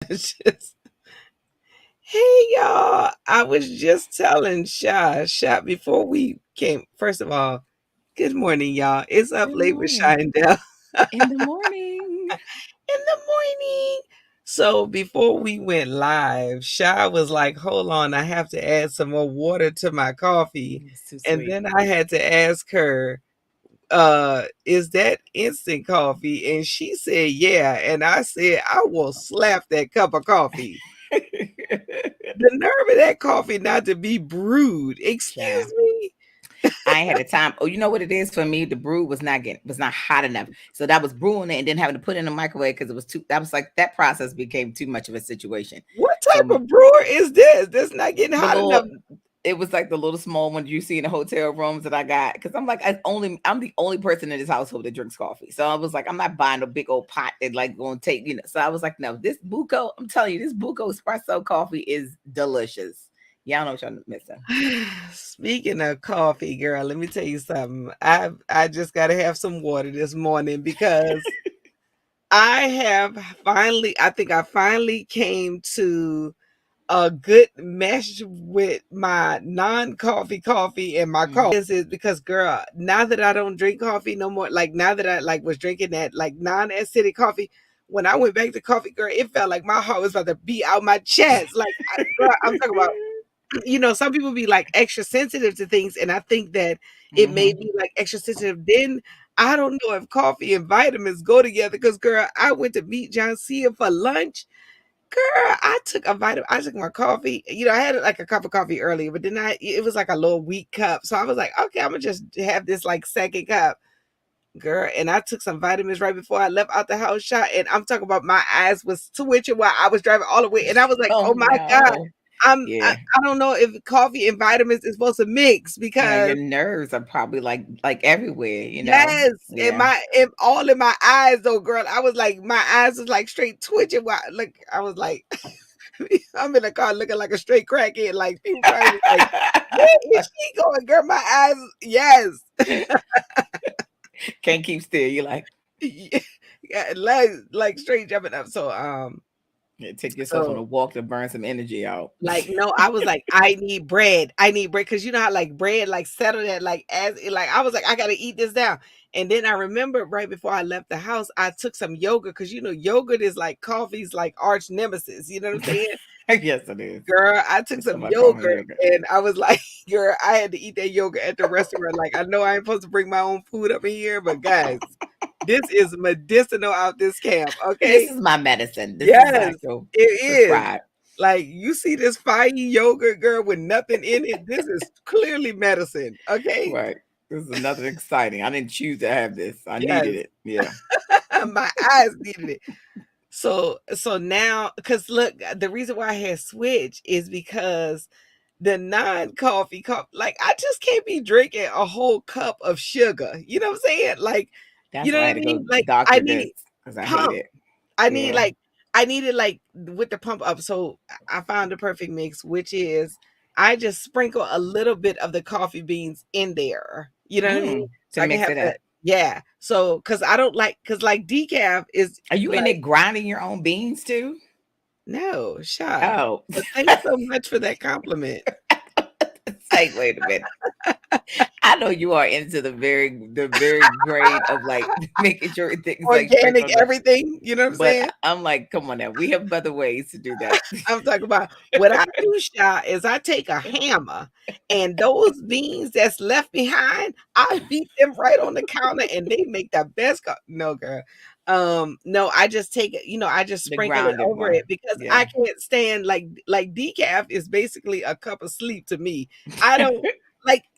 Just- hey y'all, I was just telling Sha before we came. First of all, good morning, y'all. It's up Good late with morning. Sha and Dell In the morning. in the morning. So before we went live, Sha was like, "Hold on, I have to add some more water to my coffee," It's too and sweet. then I had to ask her, "Is that instant coffee?" And she said, "Yeah," and I said, "I will slap that cup of coffee." The nerve of that coffee not to be brewed. Child. Excuse me? I ain't had the time. Oh, you know what it is for me? The brew was not hot enough. So that was brewing it and then having to put it in the microwave because it was too that was like that process became too much of a situation. What So type of brewer is this? That's not getting the hot enough. little it was like the little small ones you see in the hotel rooms that I got because I'm the only person in this household that drinks coffee. So I was like, I'm not buying a big old pot that like gonna take, you know. So I was like, no, this Buco, I'm telling you, this Buco espresso coffee is delicious. Y'all know what y'all missing. Speaking of coffee, girl, let me tell you something. I just gotta have some water this morning because I think I finally came to a good mesh with my non-coffee coffee and my Mhm. coffee is because girl, now that I don't drink coffee no more, like now that I like was drinking that like non-acidic coffee, when I went back to coffee, girl, it felt like my heart was about to beat out my chest. Like girl, I'm talking about, some people be like extra sensitive to things, and I think that it made Mhm. me like extra sensitive. Then I don't know if coffee and vitamins go together because girl, I went to meet John Cia for lunch. Girl, I took my coffee. I had like a cup of coffee earlier, but then it was like a little weak cup. So I was like, okay, I'm gonna just have this like second cup. Girl, and I took some vitamins right before I left out the house shot. And I'm talking about my eyes was twitching while I was driving all the way. And I was like, Oh oh my God. no. I Yeah. don't know if coffee and vitamins is supposed to mix Yeah, because your nerves are probably like everywhere, you know? yes, Yeah. all in my eyes though, girl. I was like, my eyes was like straight twitching while like I was like I'm in the car looking like a straight crackhead. Like people probably was like, "Where is she going, girl?" My eyes, yes, Can't keep still. You're like, yeah, like straight jumping up. So yeah, take yourself on so a walk to burn some energy out. like no, I was like, I need bread because you know how like bread like settled that like as it, like I was like, I gotta eat this down. And then I remember right before I left the house, I took some yogurt because yogurt is like coffee's like arch nemesis. You know what I'm saying? Yes, it is. Girl, I took some Somebody call me yogurt yogurt. and I was like, girl, I had to eat that yogurt at the restaurant. Like, I know I ain't supposed to bring my own food up in here, but guys, this is medicinal out this camp, This okay? is my medicine. This is Yes, actual it is. prescribed. Like, you see this fire yogurt, girl, with nothing in it. This is clearly medicine, okay? Right. This is another exciting. I didn't choose to have this. I Yes. needed it. Yeah. My eyes needed it. So now, because look, the reason why I had switched is because the non-coffee cup, like I just can't be drinking a whole cup of sugar. You know what I'm saying? Like, you That's know why I what had I to mean? go Like I doctor this need because I hate pump. it. I need Yeah. like I needed like with the pump up. So I found the perfect mix, which is I just sprinkle a little bit of the coffee beans in there. You know what I mean? To So I can mix have it the up. yeah. So because I don't like because like decaf is Are you in like it grinding your own beans too? no, shy. Oh. But thanks so much for that compliment. It's like, wait a minute. I know you are into the very grade of like making sure things like Organic sprinkle up. everything, you know what I'm But saying? I'm like, come on now. We have other ways to do that. I'm talking about what I do, Sha, is I take a hammer and those beans that's left behind, I beat them right on the counter and they make the best no, girl. No, I just take it, I just The sprinkle it grounded over one. it because I Yeah. can't stand like decaf is basically a cup of sleep to me. I don't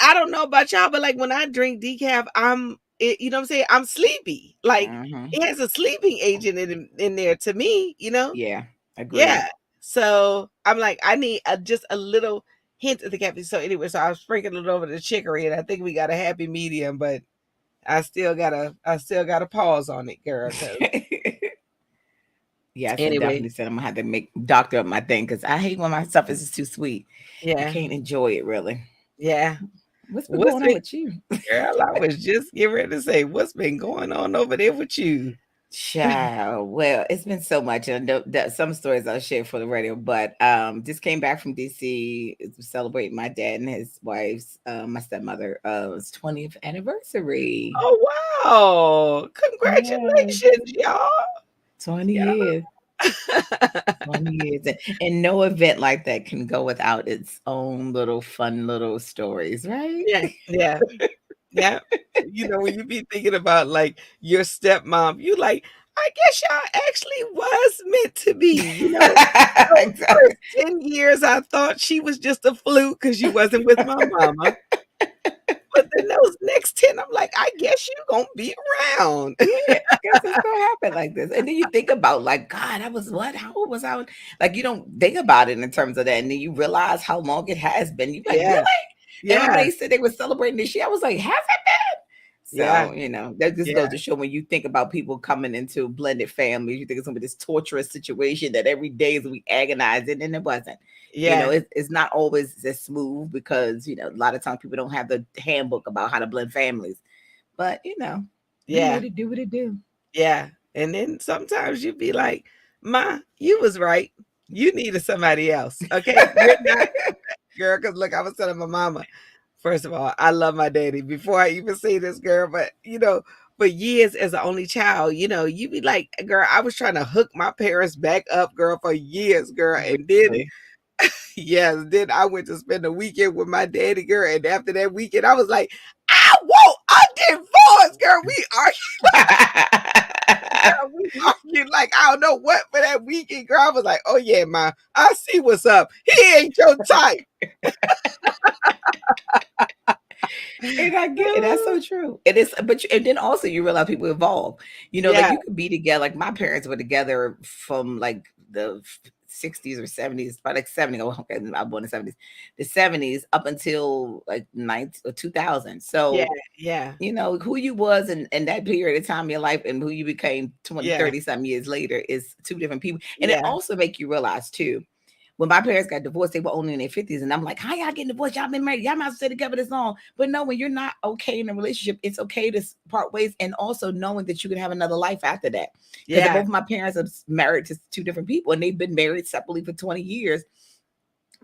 I don't know about y'all, but like when I drink decaf, you know what I'm saying? I'm sleepy. Like Hmm. it has a sleeping agent in there to me, you know? Yeah. Yeah. Agreed. So I'm like, I need just a little hint of the caffeine. So anyway, so I was sprinkling it over the chicory, and I think we got a happy medium, but I still gotta pause on it, girl. Cause Yes, I anyway, definitely said I'm gonna have to make doctor up my thing because I hate when my stuff is too sweet. I yeah, can't enjoy it really. yeah. What's been What's going on been, with you? girl? I was just getting ready to say, what's been going on over there with you? Child. Well, it's been so much. And I know that some stories I'll share for the radio, but just came back from DC to celebrate my dad and his wife's my stepmother 20th anniversary. Oh, wow. Yes. Congratulations, y'all. 20 Yeah. years. 20 years. And no event like that can go without its own little fun little stories, right? Yeah, yeah, yeah. When you be thinking about, like, your stepmom, you like, "I guess y'all actually was meant to be." Those Exactly. first 10 years, I thought she was just a fluke because you wasn't with my mama, but then those next 10, I'm like, "I guess you gonna be around." Yeah, I guess it's gonna happen like this. And then you think about like, God, I was what? How old was I? Like you don't think about it in terms of that, and then you realize how long it has been. You're like, Yeah, really? And remember yeah, they said they were celebrating this year. I was like, has it been? yeah, So, that just yeah, goes to show when you think about people coming into blended families, you think it's gonna be this torturous situation that every day is we agonize it, and it wasn't. yeah, It's not always as smooth because a lot of times people don't have the handbook about how to blend families. But yeah, it do what it do. yeah, and then sometimes you be like, "Ma, you was right. You needed somebody else, okay? You're not girl." Because look, I was telling my mama, first of all, I love my daddy before I even say this, girl, but, for years as an only child, you be like, "Girl, I was trying to hook my parents back up, girl, for years, girl," and then Really? yes, then I went to spend a weekend with my daddy, girl, and after that weekend, I was like, "I want a divorce, girl." We argued like I don't know what for that weekend, girl. I was like, "Oh yeah, ma, I see what's up. He ain't your type." And I get it. That's so true. It is, but and then also you realize people evolve. Like Yeah, you could be together. Like my parents were together from like the 60s or 70s, by like 70. Oh, okay, I'm born in the 70s, the 70s up until like 90 or 2000. yeah, So yeah, who you was in that period of time in your life and who you became 20, yeah, 30 some years later is two different people. And it yeah, also make you realize too when my parents got divorced, they were only in their 50s. And I'm like, how y'all getting divorced? Y'all been married. Y'all might stay together this long. But no, when you're not okay in a relationship, it's okay to part ways. And also knowing that you can have another life after that. Because yeah. both of my parents are married to two different people and they've been married separately for 20 years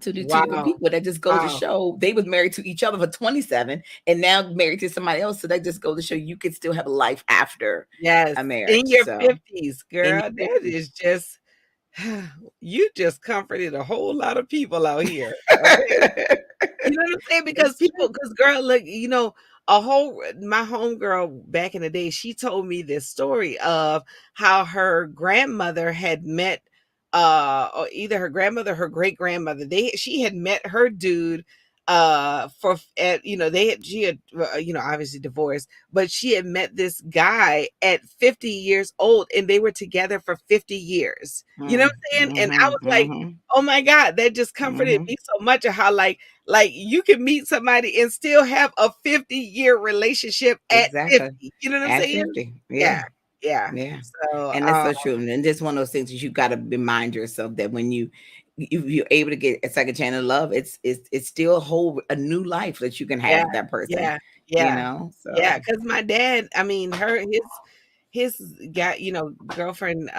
to do two different Wow, people. That just goes to wow. show they was married to each other for 27 and now married to somebody else. So that just goes to show you can still have a life after Yes, a marriage. in your So 50s, in girl. your That 50s. is just you just comforted a whole lot of people out here. Okay. You know what I'm saying? Because It's people, true. because girl, look, my homegirl back in the day, she told me this story of how her grandmother had met, or either her grandmother, or her great grandmother. She had met her dude, for at they had she had obviously divorced, but she had met this guy at 50 years old, and they were together for 50 years. You know what Mm, I'm saying? And I mhm, was like, mhm, oh my God, that just comforted mhm. me so much of how like you can meet somebody and still have a 50-year relationship at Exactly. 50. You know what I'm At saying? 50. Yeah. Yeah. Yeah. Yeah. So, And that's so true. And it's one of those things that you gotta remind yourself that when if you're able to get a second chance of love, it's still a new life that you can have yeah, with that person, yeah, yeah, yeah. So Because my dad, I mean, his guy, girlfriend,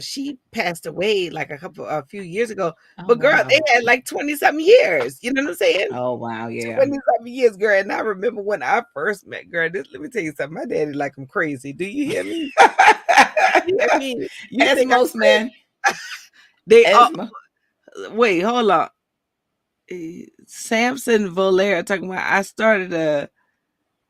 she passed away like a few years ago. oh But girl, wow. they had like 20 something years. You know what I'm saying? Oh wow, yeah. 20 something years, girl. And I remember when I first met, girl, let me tell you something. My daddy like I'm crazy. Do you hear me? You hear me? You As think I'm most crazy? men, They as mo- wait, hold on. Samson Volare talking about I started a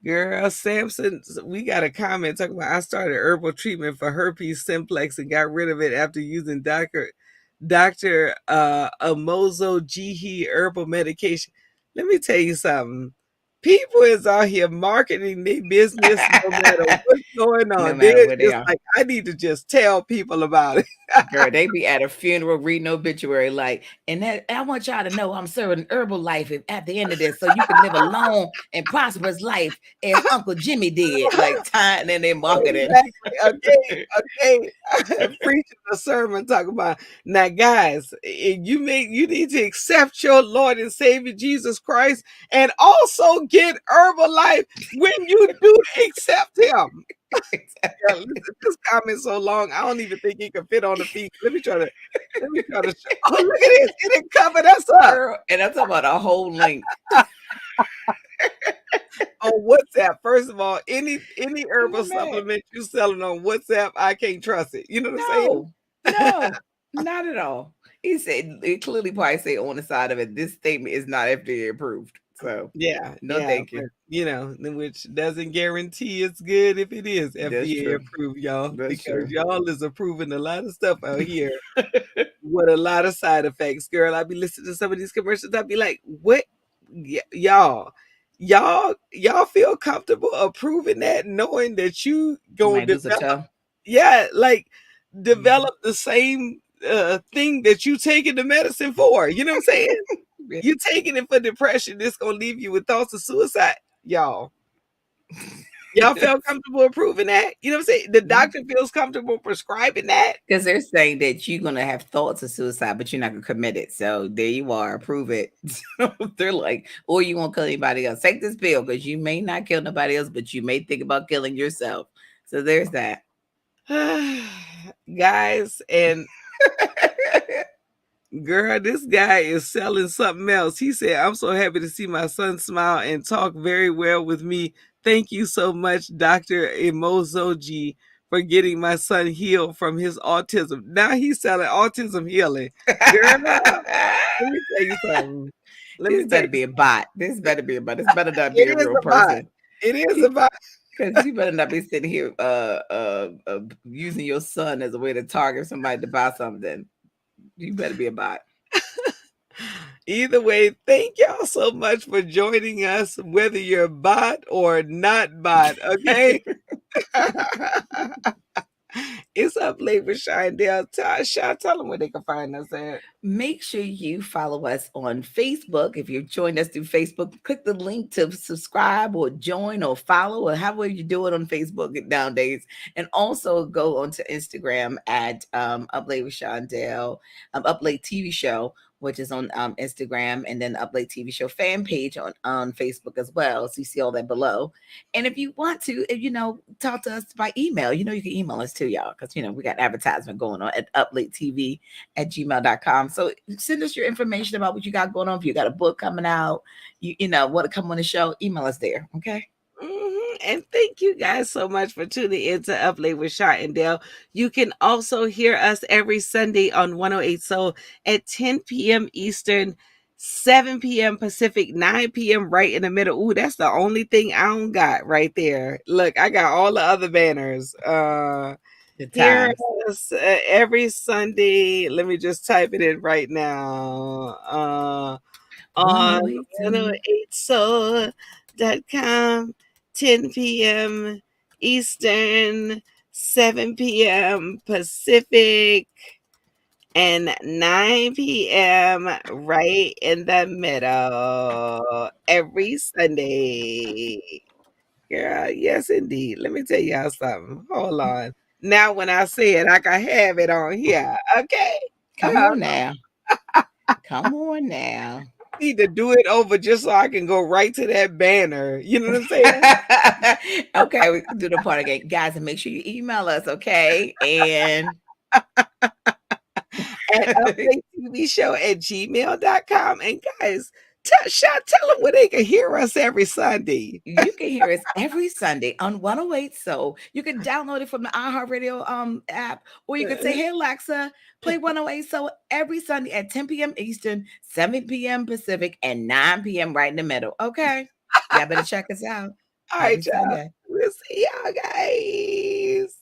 girl. Samson, we got a comment talking about I started herbal treatment for herpes simplex and got rid of it after using Dr. Amozo Jihi herbal medication. Let me tell you something. People is out here marketing their business no matter what's going no on. matter They're where they just are. like, I need to just tell people about it. Girl, they be at a funeral reading obituary like, and that I want y'all to know I'm serving herbal life at the end of this, so you can live a long and prosperous life as Uncle Jimmy did. Like time and they marketing. Exactly. Okay. Okay. Preaching a sermon talking about now, guys. You need to accept your Lord and Savior Jesus Christ, and also get Herbalife when you do accept Him. Yeah, listen, this comment so long, I don't even think it can fit on the feed. Let me try to show. Oh, look at this. It done covered us up Girl, and I'm talking about a whole link. on WhatsApp. First of all, any I'm herbal not mad. supplement you selling on WhatsApp, I can't trust it. You know what I'm saying? No, no, not at all. He said it clearly probably say on the side of it, this statement is not FDA approved. So Yeah, no, yeah, thank but you. which doesn't guarantee it's good if it is That's FDA true. approved, y'all, That's because true. y'all is approving a lot of stuff out here with a lot of side effects, girl. I be listening to some of these commercials. I be like, what, y'all feel comfortable approving that, knowing that you You gonna might lose a develop, toe. yeah, like Mhm. develop the same thing that you taking the medicine for. You know what I'm saying? Yeah. You taking it for depression. This gonna leave you with thoughts of suicide, y'all. Y'all felt comfortable approving that? You know what I'm saying? The doctor feels comfortable prescribing that. Because they're saying that you're gonna have thoughts of suicide, but you're not gonna commit it. So there you are, prove it. So they're like, or you won't kill anybody else. Take this pill because you may not kill nobody else, but you may think about killing yourself. So there's that. Guys, and girl, this guy is selling something else. He said, I'm so happy to see my son smile and talk very well with me. Thank you so much, Dr. Emozoji, for getting my son healed from his autism. Now he's selling autism healing. Girl, let me tell you something. Let This me tell better you be a something. bot. This better be a bot. This better not be It a is real a bot. person. It is a bot. Because you better not be sitting here using your son as a way to target somebody to buy something. You better be a bot. Either way, thank y'all so much for joining us, whether you're bot or not bot, okay? It's up late with Shindell. Tell them where they can find us at. Make sure you follow us on Facebook. If you've joined us through Facebook, click the link to subscribe or join or follow or however you do it on Facebook nowadays. And also go onto Instagram at Up Late with Shondell, Up Late TV Show, which is on Instagram, and then Up Late TV Show fan page on Facebook as well. So you see all that below. And if you want to, if, talk to us by email, you can email us too, y'all, because, we got advertisement going on at uplatetv@gmail.com. So send us your information about what you got going on. If you got a book coming out, want to come on the show, email us there. Okay. And thank you guys so much for tuning in to Up Late with Shot and Dale. You can also hear us every Sunday on 108 Soul at 10 p.m. Eastern, 7 p.m. Pacific, 9 p.m. right in the middle. Ooh, that's the only thing I don't got right there. Look, I got all the other banners. Good Hear times. us every Sunday. Let me just type it in right now. On 108 Soul. 108soul.com, 10 p.m. Eastern, 7 p.m. Pacific, and 9 p.m. right in the middle every Sunday. Girl, yes, indeed. Let me tell y'all something. Hold on. Now, when I say it, I can have it on here. Okay. Come on now. Come on now. Need to do it over just so I can go right to that banner. You know what I'm saying? Okay, we can do the part again. Guys, and make sure you email us, okay? And At updatetv at gmail.com. And guys, tell them where they can hear us every Sunday. you can hear us every Sunday on 108 Soul. You can download it from the iHeartRadio app, or you can say, Hey Alexa, play 108 Soul every Sunday at 10 p.m. Eastern, 7 p.m. Pacific, and 9 p.m. right in the middle. Okay. Y'all better check us out All right, every y'all. Sunday. We'll see y'all guys.